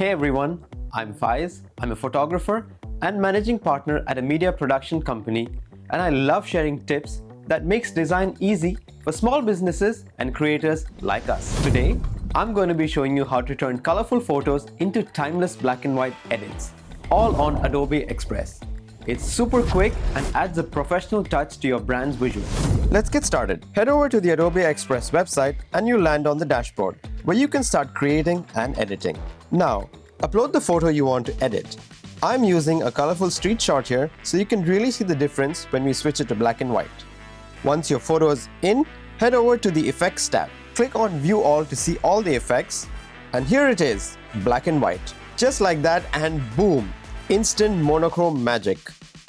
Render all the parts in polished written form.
Hey everyone, I'm Faiz. I'm a photographer and managing partner at a media production company, and I love sharing tips that makes design easy for small businesses and creators like us. Today, I'm going to be showing you how to turn colorful photos into timeless black and white edits, all on Adobe Express. It's super quick and adds a professional touch to your brand's visual. Let's get started. Head over to the Adobe Express website and you land on the dashboard, where you can start creating and editing. Now, upload the photo you want to edit. I'm using a colorful street shot here, so you can really see the difference when we switch it to black and white. Once your photo is in, head over to the Effects tab. Click on View All to see all the effects, and here it is, black and white. Just like that, and boom! Instant monochrome magic.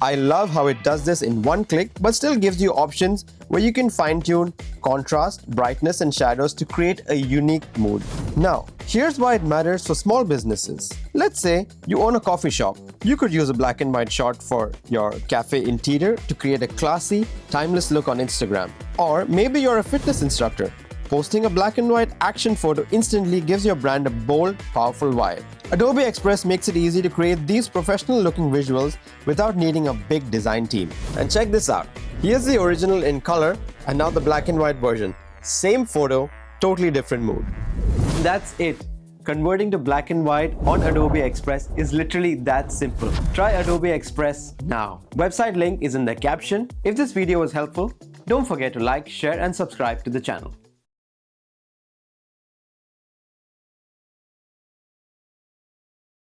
I love how it does this in one click, but still gives you options where you can fine-tune contrast, brightness, and shadows to create a unique mood. Now, here's why it matters for small businesses. Let's say you own a coffee shop. You could use a black and white shot for your cafe interior to create a classy, timeless look on Instagram. Or maybe you're a fitness instructor. Posting a black and white action photo instantly gives your brand a bold, powerful vibe. Adobe Express makes it easy to create these professional-looking visuals without needing a big design team. And check this out. Here's the original in color and now the black and white version. Same photo, totally different mood. That's it. Converting to black and white on Adobe Express is literally that simple. Try Adobe Express now. Website link is in the caption. If this video was helpful, don't forget to like, share, and subscribe to the channel.